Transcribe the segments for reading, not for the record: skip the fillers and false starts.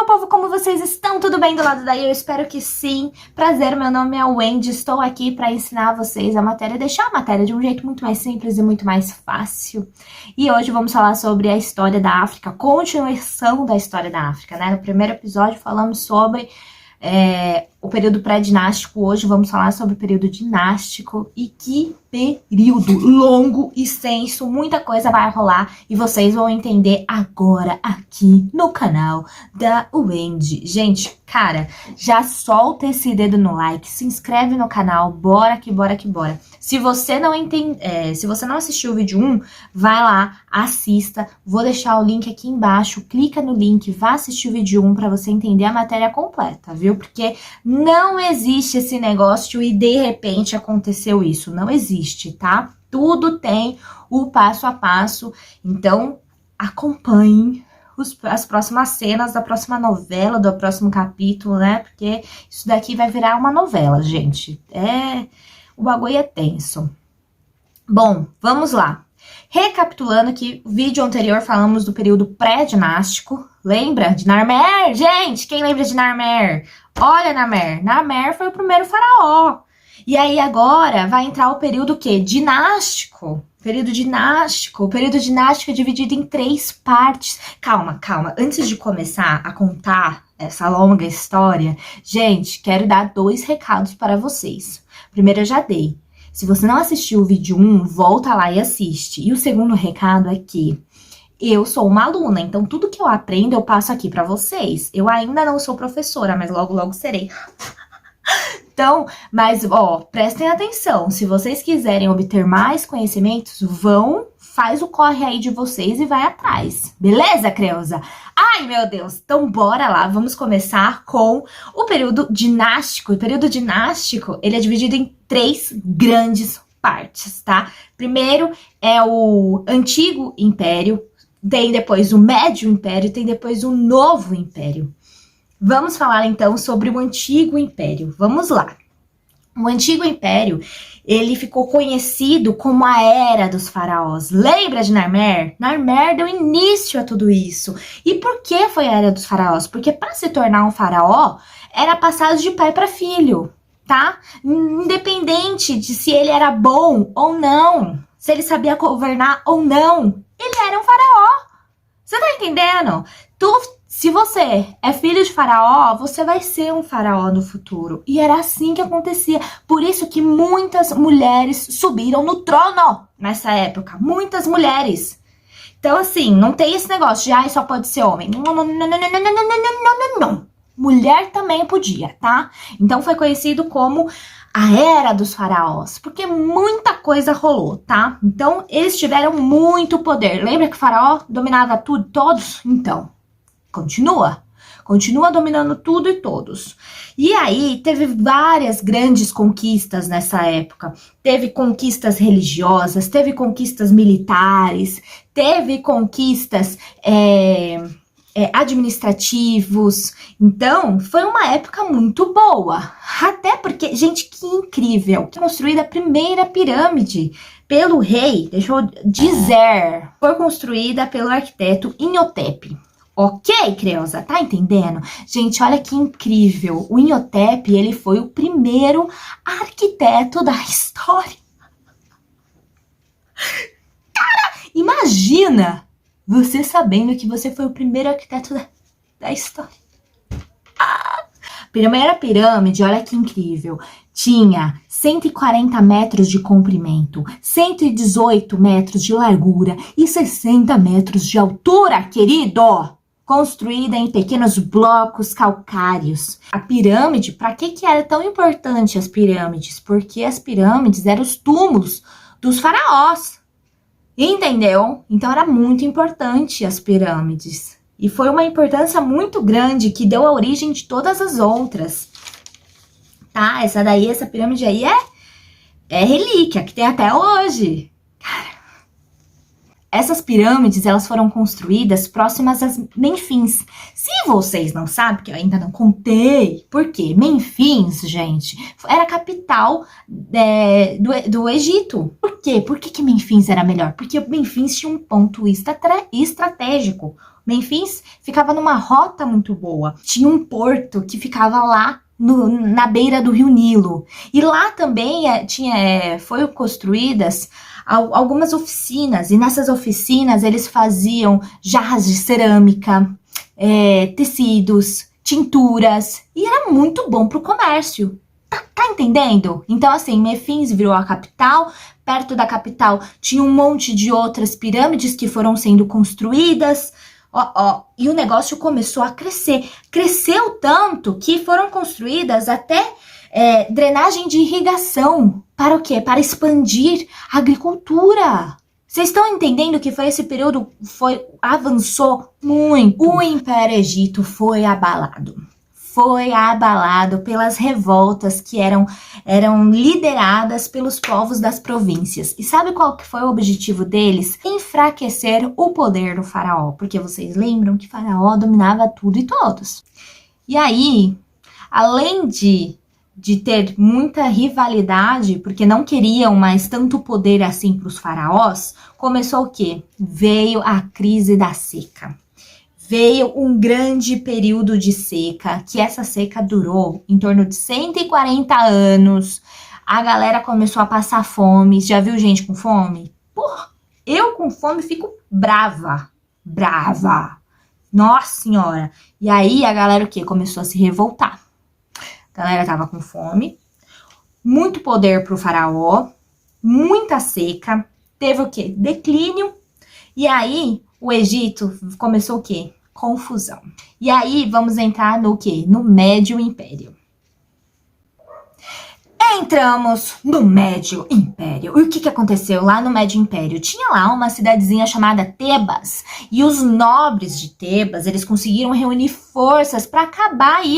meu povo, como vocês estão? Tudo bem do lado daí? Eu espero que sim. Prazer, meu nome é Wendy, estou aqui para ensinar vocês a matéria, deixar a matéria de um jeito muito mais simples e muito mais fácil. E hoje vamos falar sobre a história da África, continuação da história da África, né? No primeiro episódio falamos sobre o período pré-dinástico, hoje vamos falar sobre o período dinástico. E que período longo e extenso, muita coisa vai rolar e vocês vão entender agora aqui no canal da Wendy. Gente, cara, já solta esse dedo no like, se inscreve no canal, bora que bora que bora. Se você não se você não assistiu o vídeo 1, vai lá, assista, vou deixar o link aqui embaixo, clica no link, vá assistir o vídeo 1 para você entender a matéria completa, viu? Porque não existe esse negócio e de repente aconteceu isso, não existe, tá? Tudo tem o passo a passo, então acompanhem as próximas cenas da próxima novela, do próximo capítulo, né? Porque isso daqui vai virar uma novela, gente. O bagulho é tenso. Bom, vamos lá. Recapitulando que o vídeo anterior falamos do período pré-dinástico. Lembra de Narmer? Gente, quem lembra de Narmer? Olha Narmer. Narmer foi o primeiro faraó. E aí agora vai entrar o período o quê? Dinástico. Período dinástico. O período dinástico é dividido em 3 partes. Calma, calma. Antes de começar a contar essa longa história, gente, quero dar 2 recados para vocês. Primeiro eu já dei. Se você não assistiu o vídeo 1, volta lá e assiste. E o segundo recado é que eu sou uma aluna, então tudo que eu aprendo eu passo aqui para vocês. Eu ainda não sou professora, mas logo, logo serei. Então, mas, ó, prestem atenção. Se vocês quiserem obter mais conhecimentos, faz o corre aí de vocês e vai atrás. Beleza, Creuza? Ai, meu Deus. Então, bora lá. Vamos começar com o período dinástico. O período dinástico, ele é dividido em 3 grandes partes, tá? Primeiro é o Antigo Império, tem depois o Médio Império, tem depois o Novo Império. Vamos falar então sobre o Antigo Império. Vamos lá. O Antigo Império, ele ficou conhecido como a Era dos Faraós. Lembra de Narmer? Narmer deu início a tudo isso. E por que foi a Era dos Faraós? Porque para se tornar um faraó, era passado de pai para filho, tá? Independente de se ele era bom ou não, se ele sabia governar ou não, ele era um faraó. Você tá entendendo? Se você é filho de faraó, você vai ser um faraó no futuro. E era assim que acontecia. Por isso que muitas mulheres subiram no trono nessa época. Muitas mulheres. Então, assim, não tem esse negócio de só pode ser homem. Não, não, não, não, não, não, não, não, não, não. Mulher também podia, tá? Então foi conhecido como a Era dos Faraós, porque muita coisa rolou, tá? Então, eles tiveram muito poder. Lembra que o faraó dominava tudo, todos? Então, continua dominando tudo e todos. E aí, teve várias grandes conquistas nessa época. Teve conquistas religiosas, teve conquistas militares, teve conquistas administrativos. Então, foi uma época muito boa. Até porque, gente, que incrível. Construída a primeira pirâmide pelo rei, deixa eu dizer, foi construída pelo arquiteto Inhotep. Ok, Creuza? Tá entendendo? Gente, olha que incrível. O Inhotep, ele foi o primeiro arquiteto da história. Cara, imagina você sabendo que você foi o primeiro arquiteto da história. A primeira pirâmide, olha que incrível. Tinha 140 metros de comprimento, 118 metros de largura e 60 metros de altura, querido! Construída em pequenos blocos calcários. A pirâmide, para que era tão importante as pirâmides? Porque as pirâmides eram os túmulos dos faraós. Entendeu? Então era muito importante as pirâmides. E foi uma importância muito grande que deu a origem de todas as outras. Tá? Essa pirâmide aí é relíquia, que tem até hoje. Cara, essas pirâmides, elas foram construídas próximas às Menfins. Se vocês não sabem, que eu ainda não contei, por quê? Menfins, gente, era a capital do Egito. Por quê? Por que Menfins era melhor? Porque Menfins tinha um ponto estratégico. Memphis ficava numa rota muito boa. Tinha um porto que ficava lá na beira do Rio Nilo. E lá também foram construídas algumas oficinas. E nessas oficinas eles faziam jarras de cerâmica, tecidos, tinturas. E era muito bom para o comércio. Tá entendendo? Então, assim, Memphis virou a capital. Perto da capital tinha um monte de outras pirâmides que foram sendo construídas. E o negócio começou a crescer. Cresceu tanto que foram construídas até drenagem de irrigação. Para o quê? Para expandir a agricultura. Vocês estão entendendo que foi esse período, avançou muito. O Império Egito foi abalado. Foi abalado pelas revoltas que eram lideradas pelos povos das províncias. E sabe qual que foi o objetivo deles? Enfraquecer o poder do faraó. Porque vocês lembram que faraó dominava tudo e todos. E aí, além de ter muita rivalidade, porque não queriam mais tanto poder assim para os faraós, começou o quê? Veio a crise da seca. Veio um grande período de seca, que essa seca durou em torno de 140 anos. A galera começou a passar fome. Já viu gente com fome? Porra, eu com fome fico brava. Brava. Nossa senhora. E aí a galera o quê? Começou a se revoltar. A galera tava com fome. Muito poder pro faraó. Muita seca. Teve o quê? Declínio. E aí o Egito começou o quê? Confusão. E aí, vamos entrar no quê? No Médio Império. Entramos no Médio Império. E o que aconteceu lá no Médio Império? Tinha lá uma cidadezinha chamada Tebas. E os nobres de Tebas, eles conseguiram reunir forças para acabar aí,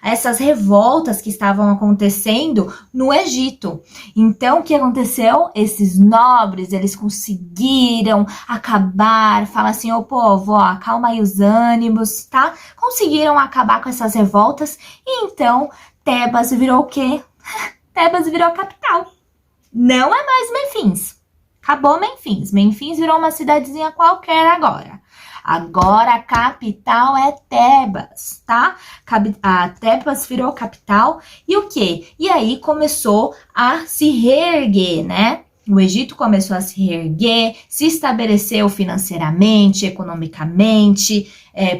essas revoltas que estavam acontecendo no Egito. Então, o que aconteceu? Esses nobres, eles conseguiram acabar, fala assim, povo, acalma aí os ânimos, tá? Conseguiram acabar com essas revoltas. E então, Tebas virou o quê? Tebas virou a capital. Não é mais Memphis. Acabou Memphis. Memphis virou uma cidadezinha qualquer agora. Agora a capital é Tebas, tá? A Tebas virou capital. E o quê? E aí começou a se reerguer, né? O Egito começou a se reerguer, se estabeleceu financeiramente, economicamente,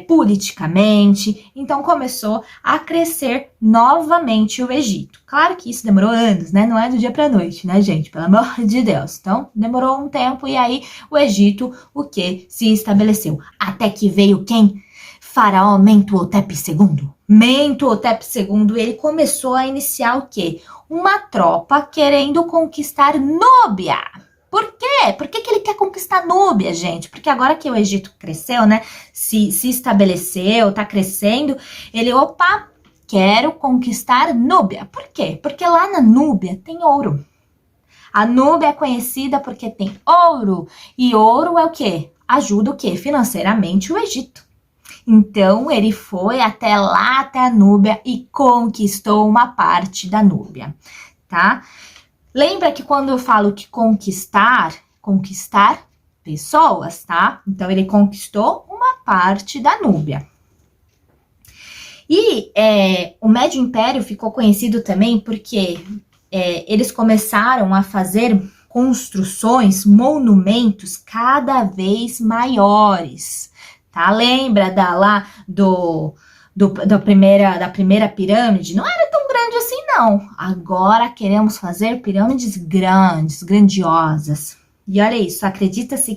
politicamente. Então começou a crescer novamente o Egito. Claro que isso demorou anos, né? Não é do dia para noite, né, gente? Pelo amor de Deus. Então demorou um tempo e aí o Egito, o quê? Se estabeleceu. Até que veio quem? Faraó Mentuhotep II. Mentuhotep II, ele começou a iniciar o quê? Uma tropa querendo conquistar Núbia. Por quê? Por que ele quer conquistar Núbia, gente? Porque agora que o Egito cresceu, né? Se estabeleceu, tá crescendo, ele, quero conquistar Núbia. Por quê? Porque lá na Núbia tem ouro. A Núbia é conhecida porque tem ouro. E ouro é o quê? Ajuda o quê? Financeiramente o Egito. Então, ele foi até lá, até a Núbia e conquistou uma parte da Núbia, tá? Lembra que quando eu falo que conquistar pessoas, tá? Então, ele conquistou uma parte da Núbia. E o Médio Império ficou conhecido também porque eles começaram a fazer construções, monumentos cada vez maiores. Tá? Lembra da primeira pirâmide? Não era tão grande assim, não. Agora queremos fazer pirâmides grandes, grandiosas. E olha isso, acredita-se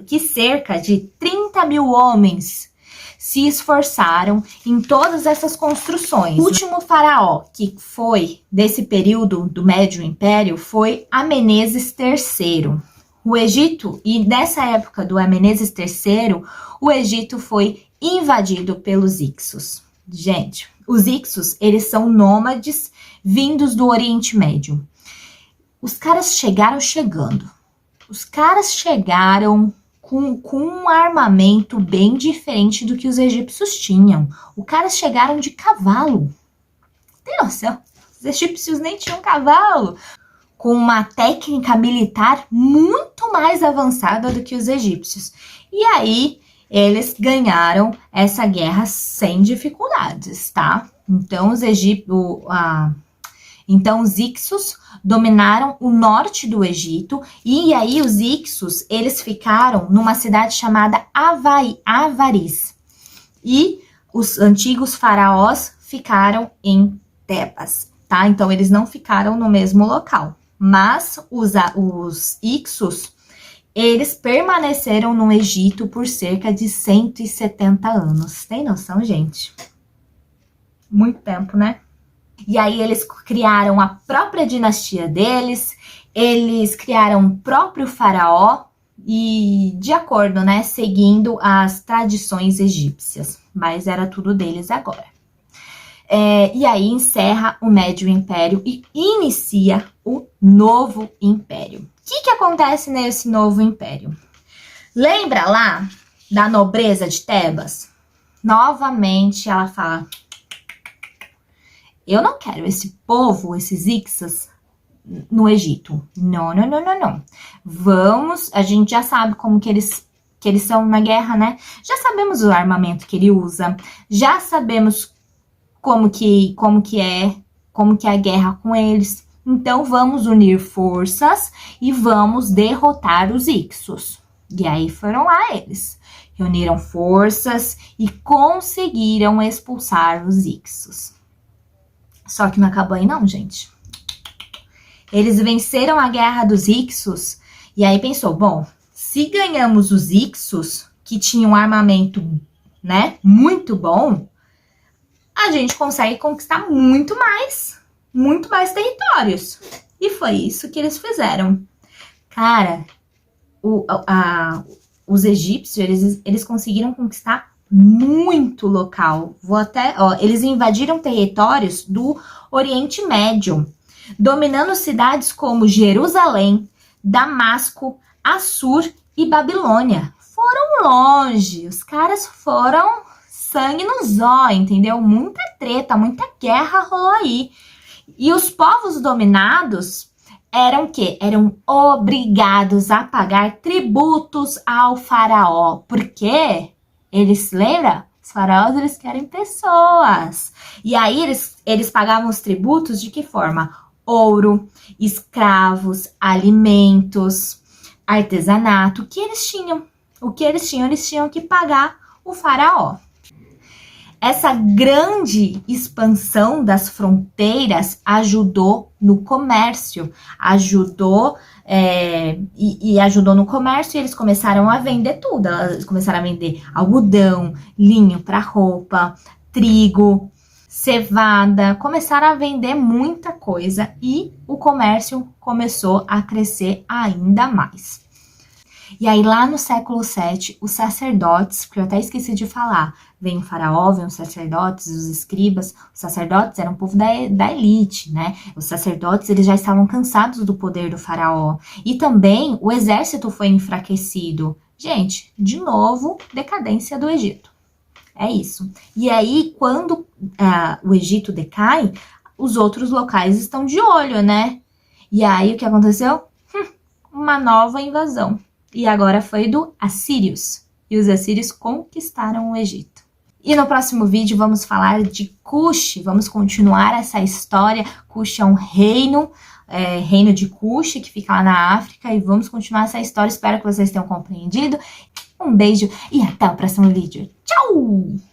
que cerca de 30 mil homens se esforçaram em todas essas construções. O último faraó que foi desse período do Médio Império foi Ameneses III. O Egito, e nessa época do Ameneses III, o Egito foi invadido pelos Hicsos. Gente, os Hicsos, eles são nômades vindos do Oriente Médio. Os caras chegaram chegando. Os caras chegaram com um armamento bem diferente do que os egípcios tinham. Os caras chegaram de cavalo. Tem noção? Os egípcios nem tinham cavalo. Com uma técnica militar muito mais avançada do que os egípcios. E aí, eles ganharam essa guerra sem dificuldades, tá? Então, os Hicsos dominaram o norte do Egito, e aí os Hicsos, eles ficaram numa cidade chamada Avaris. E os antigos faraós ficaram em Tebas, tá? Então, eles não ficaram no mesmo local. Mas os Hicsos, eles permaneceram no Egito por cerca de 170 anos. Tem noção, gente? Muito tempo, né? E aí eles criaram a própria dinastia deles, eles criaram o próprio faraó e de acordo, né, seguindo as tradições egípcias. Mas era tudo deles agora. E aí encerra o Médio Império e inicia o Novo Império. O que acontece nesse Novo Império? Lembra lá da nobreza de Tebas? Novamente ela fala: eu não quero esse povo, esses Hicsos, no Egito. Não. A gente já sabe como que eles são na guerra, né? Já sabemos o armamento que ele usa, já sabemos como que é a guerra com eles. Então, vamos unir forças e vamos derrotar os Hicsos. E aí foram lá eles. Reuniram forças e conseguiram expulsar os Hicsos. Só que não acabou aí não, gente. Eles venceram a guerra dos Hicsos e aí pensou, bom, se ganhamos os Hicsos, que tinham um armamento, né, muito bom, a gente consegue conquistar muito mais territórios. E foi isso que eles fizeram. Cara, os egípcios, eles conseguiram conquistar muito local. Eles invadiram territórios do Oriente Médio, dominando cidades como Jerusalém, Damasco, Assur e Babilônia. Foram longe, os caras foram sangue no zóio, entendeu? Muita treta, muita guerra rolou aí. E os povos dominados eram o quê? Eram obrigados a pagar tributos ao faraó. Por quê? Eles, lembra? Os faraós, eles querem pessoas. E aí, eles pagavam os tributos de que forma? Ouro, escravos, alimentos, artesanato. O que eles tinham? Eles tinham que pagar o faraó. Essa grande expansão das fronteiras ajudou no comércio, ajudou no comércio, e eles começaram a vender tudo. Eles começaram a vender algodão, linho para roupa, trigo, cevada, começaram a vender muita coisa e o comércio começou a crescer ainda mais. E aí, lá no século VII, os sacerdotes, que eu até esqueci de falar, vem o faraó, vem os sacerdotes, os escribas. Os sacerdotes eram um povo da elite, né? Os sacerdotes, eles já estavam cansados do poder do faraó. E também o exército foi enfraquecido. Gente, de novo, decadência do Egito. É isso. E aí, quando o Egito decai, os outros locais estão de olho, né? E aí, o que aconteceu? Uma nova invasão. E agora foi do Assírios. E os assírios conquistaram o Egito. E no próximo vídeo vamos falar de Cush. Vamos continuar essa história. Cush é um reino de Cush, que fica lá na África. E vamos continuar essa história. Espero que vocês tenham compreendido. Um beijo e até o próximo vídeo. Tchau!